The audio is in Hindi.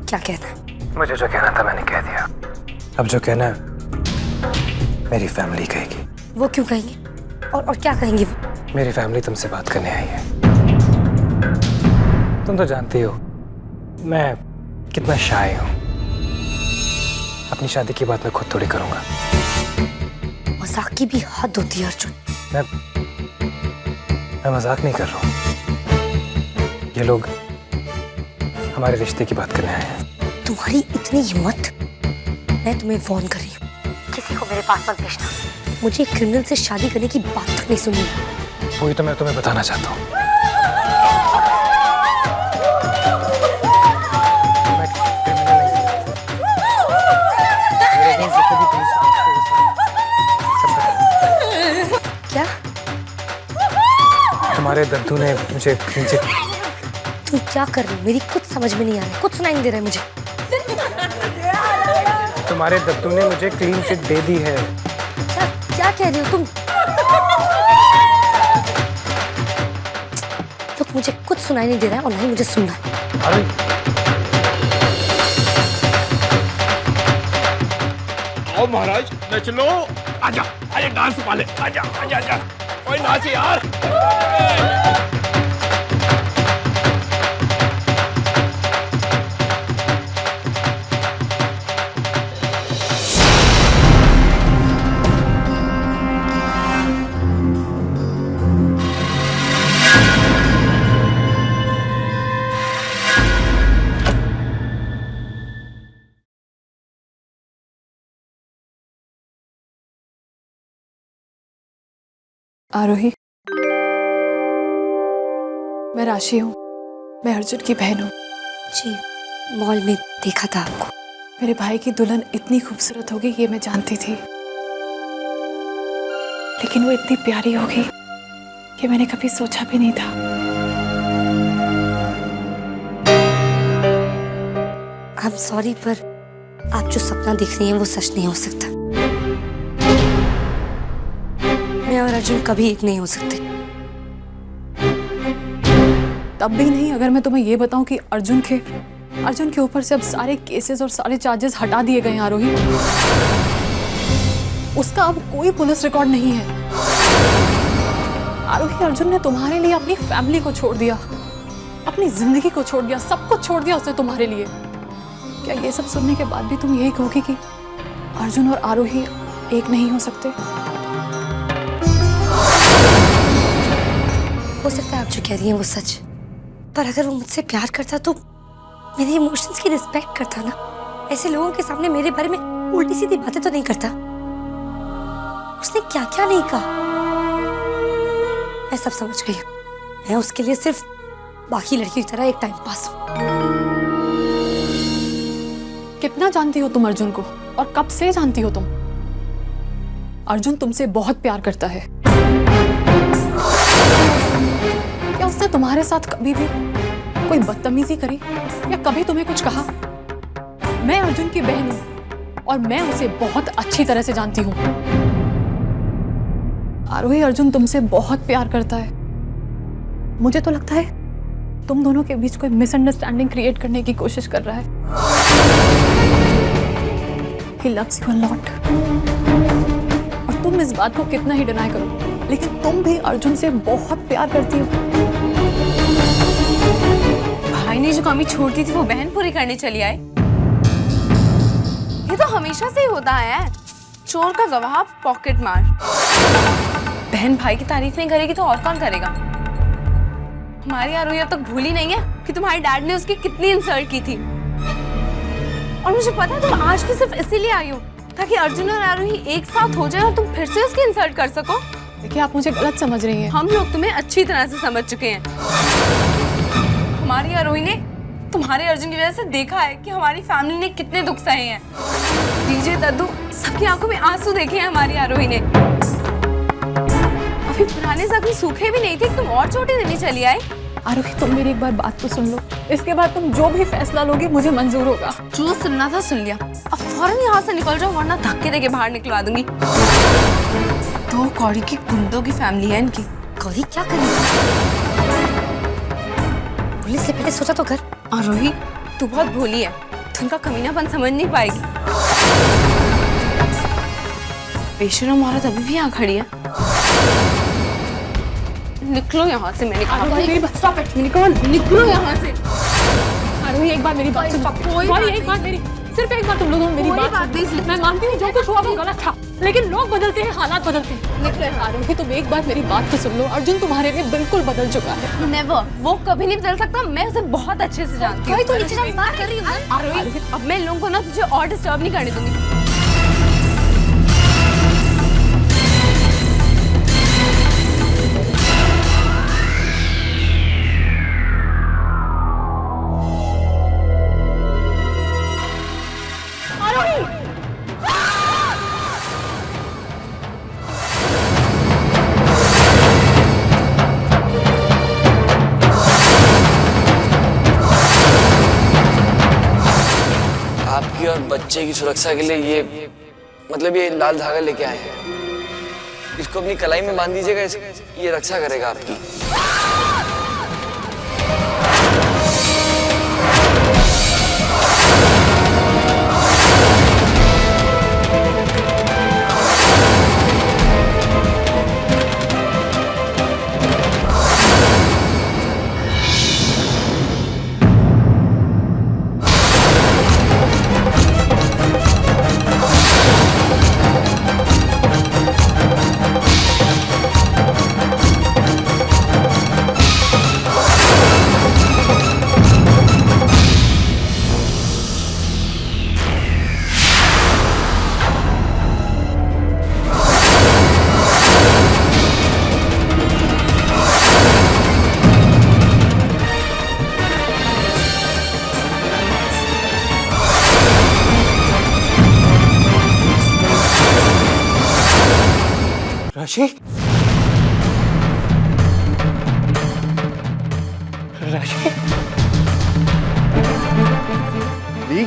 क्या कहना है? मुझे जो कहना था मैंने कह दिया। अब जो कहना है मेरी फैमिली कहेगी। वो क्यों कहेंगे? और क्या कहेंगे वो? मेरी फैमिली तुमसे बात करने आई है। तुम तो जानती हो मैं कितना शाय हूँ। अपनी शादी की बात मैं खुद थोड़ी करूंगा। मजाक की भी हद होती है अर्जुन। मैं मजाक नहीं कर रहा हूँ। ये लोग हमारे रिश्ते की बात करने आए हैं। तुम्हारी इतनी हिम्मत? मैं तुम्हें वार्न कर रही हूँ, किसी को मेरे पास मत भेजना। मुझे एक क्रिमिनल से शादी करने की बात तक नहीं सुनी। वही तो मैं तुम्हें बताना चाहता हूँ। क्या? तुम्हारे दद्दू ने मुझे नीचे। तुम क्या कर रही हो? मेरी कुछ समझ में नहीं आ रहा, कुछ सुनाई नहीं दे रहा है मुझे। तुम्हारे दद्दू ने मुझे क्लीन चिट दे दी है। क्या कह रही हो तुम? तो मुझे कुछ सुनाई नहीं दे रहा है और ना ही मुझे सुनना है। अरे आओ महाराज, नच लो। आजा आजा, डांस वाले आजा आजा आजा, कोई नाच यार। आरोही, मैं राशि हूँ। मैं अर्जुन की बहन हूँ। जी, मॉल में देखा था आपको। मेरे भाई की दुल्हन इतनी खूबसूरत होगी ये मैं जानती थी, लेकिन वो इतनी प्यारी होगी ये मैंने कभी सोचा भी नहीं था। आई एम सॉरी, पर आप जो सपना देख रही हैं वो सच नहीं हो सकता। मैं और अर्जुन कभी एक नहीं हो सकते। तब भी नहीं अगर मैं तुम्हें ये बताऊं कि अर्जुन के ऊपर से अब सारे केसेस और सारे चार्जेस हटा दिए गए हैं आरोही। उसका अब कोई पुलिस रिकॉर्ड नहीं है। आरोही, अर्जुन ने तुम्हारे लिए अपनी फैमिली को छोड़ दिया, अपनी जिंदगी को छोड़ दिया, सब कुछ छोड़ दिया उसने तुम्हारे लिए। क्या ये सब सुनने के बाद भी तुम यही कहोगी कि अर्जुन और आरोही एक नहीं हो सकते? हो सकता है आप जो कह रही हैं वो सच, पर अगर वो मुझसे प्यार करता तो मेरे इमोशंस की रिस्पेक्ट करता ना। ऐसे लोगों के सामने मेरे बारे में उल्टी सीधी बातें तो नहीं करता। उसने क्या क्या नहीं कहा, मैं सब समझ गई हूँ। मैं उसके लिए सिर्फ बाकी लड़कियों की तरह एक टाइम पास हूँ। कितना जानती हो तुम अर्जुन को, और कब से जानती हो तुम? अर्जुन तुमसे बहुत प्यार करता है। क्या उसने तुम्हारे साथ कभी भी कोई बदतमीजी करी या कभी तुम्हें कुछ कहा? मैं अर्जुन की बहन हूं और मैं उसे बहुत अच्छी तरह से जानती हूं। आरोही, अर्जुन तुमसे बहुत प्यार करता है। मुझे तो लगता है तुम दोनों के बीच कोई मिसअंडरस्टैंडिंग क्रिएट करने की कोशिश कर रहा है। He loves you a lot। और तुम इस बात को कितना ही डिनाई करो, लेकिन तुम भी अर्जुन से बहुत प्यार करती हो। भाई ने जो कमी छोड़ दी थी वो बहन पूरी करने चली आई। ये तो हमेशा से ही होता है, चोर का गवाह पॉकेट मार। बहन भाई की तारीफ नहीं करेगी तो और कौन करेगा? हमारी आरोही अब तक भूली नहीं है कि तुम्हारे डैड ने उसकी कितनी इंसल्ट की थी। और मुझे पता है तुम आज भी सिर्फ इसीलिए आई हो ताकि अर्जुन और आरोही एक साथ हो जाए और तुम फिर से उसकी इंसल्ट कर सको। देखिए, आप मुझे गलत समझ रही हैं। हम लोग तुम्हें अच्छी तरह से समझ चुके हैं। हमारी आरोही ने तुम्हारे अर्जुन की वजह से देखा है कि हमारी फैमिली ने कितने दुख सहे हैं। डीजे दद्दू सबकी आंखों में आंसू देखे हैं हमारी आरोही ने। अभी पुराने जख्म सूखे भी नहीं थे, तुम और चोटें देने चली आई। आरोही, तुम मेरी एक बार बात तो सुन लो। इसके बाद तुम जो भी फैसला लोगे मुझे मंजूर होगा। जो सुनना था सुन लिया, अब फौरन यहाँ से निकल जाओ वरना धक्के देके बाहर निकलवा दूंगी। तो कौड़ी की गुंडों की फैमिली है इनकी। गौरी क्या करेगी? पुलिस से पहले सोचा तो कर। आरोही, तू बहुत भोली है। तो उनका कमीनापन समझ नहीं पाएगी। बेशरम औरत अभी भी यहाँ खड़ी है। निकलो यहाँ से, मैंने कहा। मेरी बात स्टॉप इट। निकलो यहाँ से। आरोही एक बार मेरी बात सुन। भाई एक बार मेरी, सिर्फ एक बार तुम लोगों मेरी बात सुन। मैं मानती हूँ जो कुछ हुआ वो गलत था, लेकिन लोग बदलते हैं, हालात बदलते हैं। निकलो आरोही तुम एक बार मेरी बात तो सुन लो। अर्जुन तुम्हारे लिए बिल्कुल बदल चुका है। नेवर, वो कभी नहीं बदल सकता। मैं उसे बहुत अच्छे से जानती हूँ। तू नीचे जा, बात कर रही हूँ। आरोही, अब मैं इन लोगों को ना तुझे और डिस्टर्ब नहीं करने दूंगी। आपकी और बच्चे की सुरक्षा के लिए ये लाल धागा लेके आए हैं। इसको अपनी कलाई में बांध दीजिएगा, ये रक्षा करेगा आपकी। राशि, राशि, दी